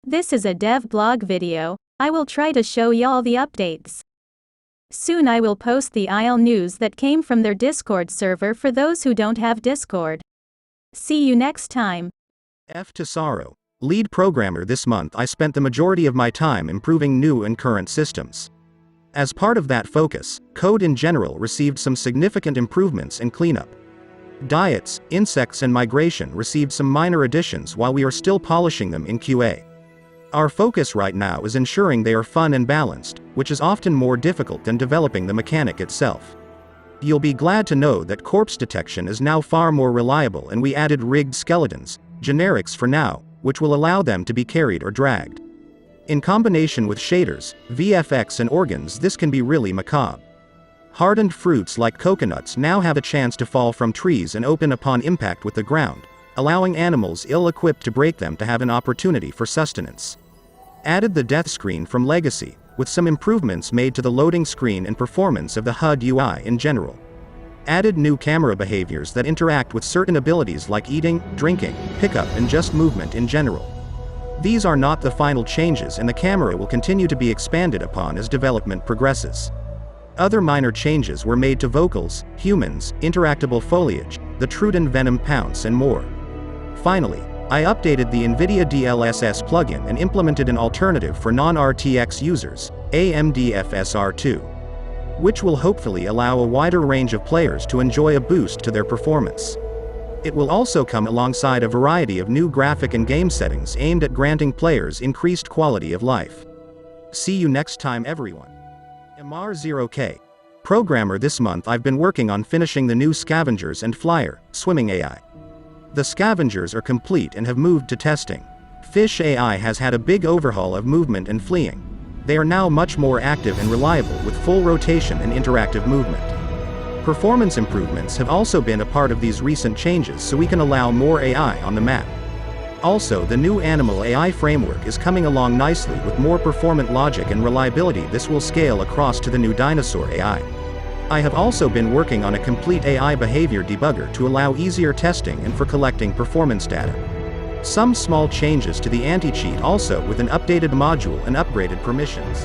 This is a Devblog video. I will try to show y'all the updates. Soon I will post the IL news that came from their Discord server for those who don't have Discord. See you next time. F to Sorrow. Lead programmer this month. I spent the majority of my time improving new and current systems. As part of that focus, code in general received some significant improvements and cleanup. Diets, insects and migration received some minor additions while we are still polishing them in QA. Our focus right now is ensuring they are fun and balanced, which is often more difficult than developing the mechanic itself. You'll be glad to know that corpse detection is now far more reliable, and we added rigged skeletons, generics for now, which will allow them to be carried or dragged. In combination with shaders, VFX and organs, this can be really macabre. Hardened fruits like coconuts now have a chance to fall from trees and open upon impact with the ground, allowing animals ill-equipped to break them to have an opportunity for sustenance. Added the death screen from Legacy, with some improvements made to the loading screen and performance of the HUD UI in general. Added new camera behaviors that interact with certain abilities like eating, drinking, pickup and just movement in general. These are not the final changes, and the camera will continue to be expanded upon as development progresses. Other minor changes were made to vocals, humans, interactable foliage, the Truden Venom Pounce and more. Finally, I updated the NVIDIA DLSS plugin and implemented an alternative for non-RTX users, AMD FSR2, which will hopefully allow a wider range of players to enjoy a boost to their performance. It will also come alongside a variety of new graphic and game settings aimed at granting players increased quality of life. See you next time, everyone. MR0K. Programmer this month. I've been working on finishing the new Scavengers and Flyer, Swimming AI. The Scavengers are complete and have moved to testing. Fish AI has had a big overhaul of movement and fleeing. They are now much more active and reliable with full rotation and interactive movement. Performance improvements have also been a part of these recent changes, so we can allow more AI on the map. Also, the new Animal AI framework is coming along nicely with more performant logic and reliability. This will scale across to the new Dinosaur AI. I have also been working on a complete AI behavior debugger to allow easier testing and for collecting performance data. Some small changes to the anti-cheat also, with an updated module and upgraded permissions.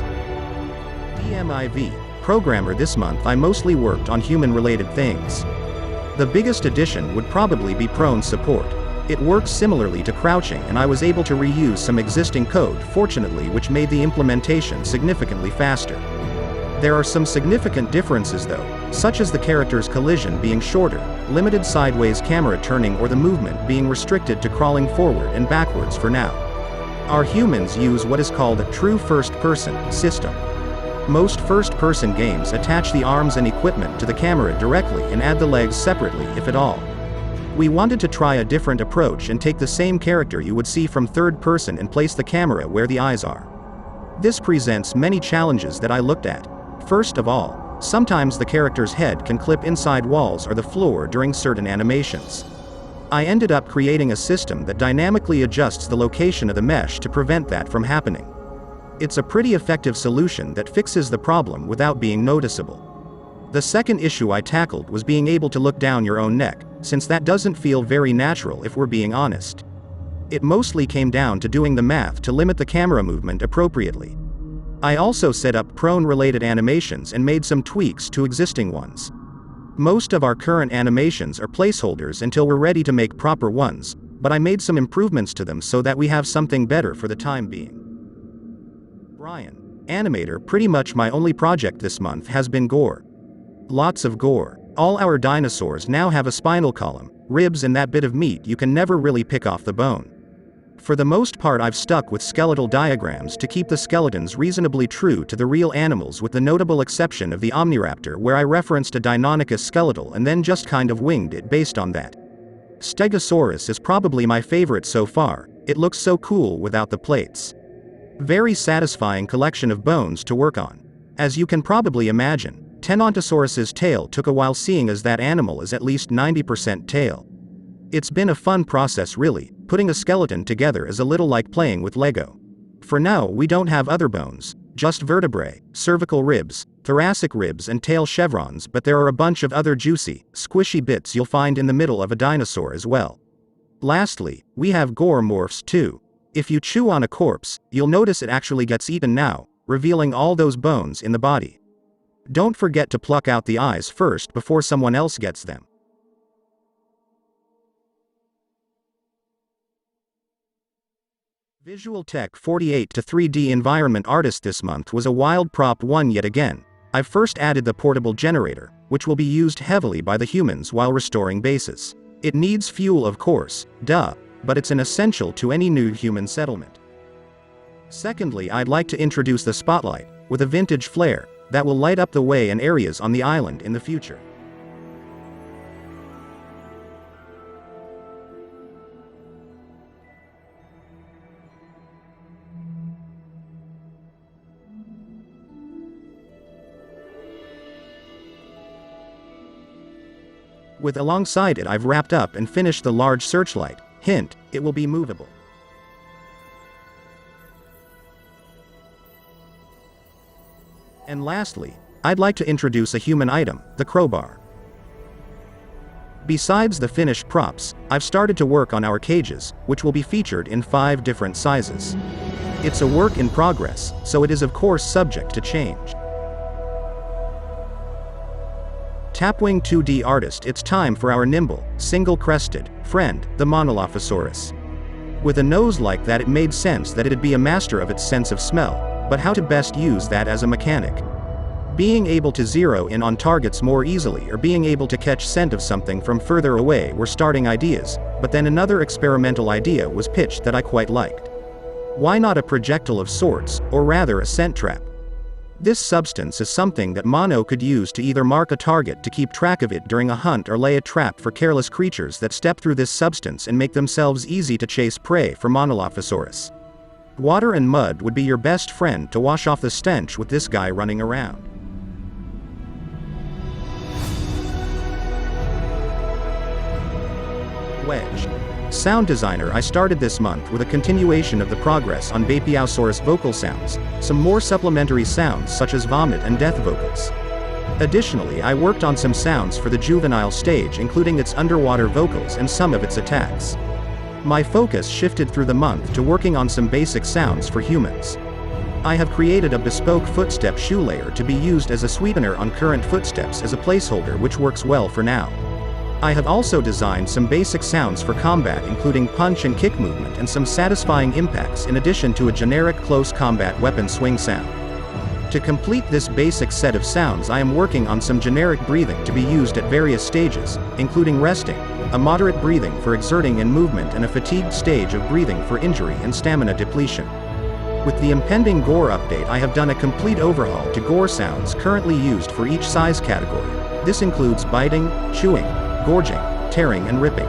DMIV. Programmer this month. I mostly worked on human-related things. The biggest addition would probably be prone support. It works similarly to crouching, and I was able to reuse some existing code, fortunately, which made the implementation significantly faster. There are some significant differences though, such as the character's collision being shorter, limited sideways camera turning, or the movement being restricted to crawling forward and backwards for now. Our humans use what is called a true first-person system. Most first-person games attach the arms and equipment to the camera directly and add the legs separately, if at all. We wanted to try a different approach and take the same character you would see from third person and place the camera where the eyes are. This presents many challenges that I looked at. First of all, sometimes the character's head can clip inside walls or the floor during certain animations. I ended up creating a system that dynamically adjusts the location of the mesh to prevent that from happening. It's a pretty effective solution that fixes the problem without being noticeable. The second issue I tackled was being able to look down your own neck, since that doesn't feel very natural if we're being honest. It mostly came down to doing the math to limit the camera movement appropriately. I also set up prone-related animations and made some tweaks to existing ones. Most of our current animations are placeholders until we're ready to make proper ones, but I made some improvements to them so that we have something better for the time being. Brian. Animator. Pretty much my only project this month has been gore. Lots of gore. All our dinosaurs now have a spinal column, ribs and that bit of meat you can never really pick off the bone. For the most part I've stuck with skeletal diagrams to keep the skeletons reasonably true to the real animals, with the notable exception of the Omniraptor, where I referenced a Deinonychus skeletal and then just kind of winged it based on that. Stegosaurus is probably my favorite so far. It looks so cool without the plates. Very satisfying collection of bones to work on. As you can probably imagine, Tenontosaurus's tail took a while, seeing as that animal is at least 90% tail. It's been a fun process really. Putting a skeleton together is a little like playing with Lego. For now we don't have other bones, just vertebrae, cervical ribs, thoracic ribs and tail chevrons, but there are a bunch of other juicy, squishy bits you'll find in the middle of a dinosaur as well. Lastly, we have gore morphs too. If you chew on a corpse, you'll notice it actually gets eaten now, revealing all those bones in the body. Don't forget to pluck out the eyes first before someone else gets them. Visual Tech 48 to 3D Environment Artist this month was a wild prop one yet again. I've first added the portable generator, which will be used heavily by the humans while restoring bases. It needs fuel, of course, duh, but it's an essential to any new human settlement. Secondly, I'd like to introduce the spotlight, with a vintage flare, that will light up the way and areas on the island in the future. With alongside it I've wrapped up and finished the large searchlight. Hint, it will be movable. And lastly, I'd like to introduce a human item, the crowbar. Besides the finished props, I've started to work on our cages, which will be featured in 5 different sizes. It's a work in progress, so it is of course subject to change. Tapwing 2D artist, it's time for our nimble, single-crested friend, the Monolophosaurus. With a nose like that, it made sense that it'd be a master of its sense of smell, but how to best use that as a mechanic? Being able to zero in on targets more easily or being able to catch scent of something from further away were starting ideas, but then another experimental idea was pitched that I quite liked. Why not a projectile of sorts, or rather a scent trap? This substance is something that Mono could use to either mark a target to keep track of it during a hunt or lay a trap for careless creatures that step through this substance and make themselves easy to chase prey for Monolophosaurus. Water and mud would be your best friend to wash off the stench with this guy running around. Wedge. Sound designer, I started this month with a continuation of the progress on Bapiausaurus vocal sounds, some more supplementary sounds such as vomit and death vocals. Additionally, I worked on some sounds for the juvenile stage, including its underwater vocals and some of its attacks. My focus shifted through the month to working on some basic sounds for humans. I have created a bespoke footstep shoe layer to be used as a sweetener on current footsteps as a placeholder, which works well for now. I have also designed some basic sounds for combat, including punch and kick movement and some satisfying impacts, in addition to a generic close combat weapon swing sound. To complete this basic set of sounds, I am working on some generic breathing to be used at various stages, including resting, a moderate breathing for exerting and movement, and a fatigued stage of breathing for injury and stamina depletion. With the impending gore update, I have done a complete overhaul to gore sounds currently used for each size category. This includes biting, chewing, gorging, tearing and ripping.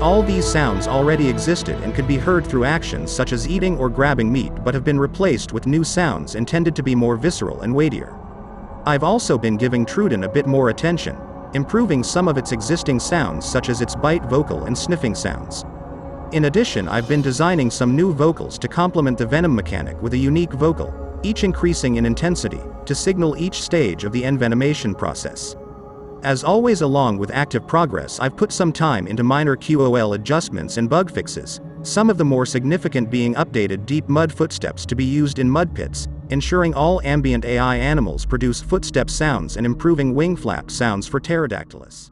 All these sounds already existed and could be heard through actions such as eating or grabbing meat, but have been replaced with new sounds intended to be more visceral and weightier. I've also been giving Truden a bit more attention, improving some of its existing sounds such as its bite vocal and sniffing sounds. In addition, I've been designing some new vocals to complement the venom mechanic with a unique vocal, each increasing in intensity, to signal each stage of the envenomation process. As always, along with active progress, I've put some time into minor QOL adjustments and bug fixes, some of the more significant being updated deep mud footsteps to be used in mud pits, ensuring all ambient AI animals produce footstep sounds, and improving wing flap sounds for Pterodactylus.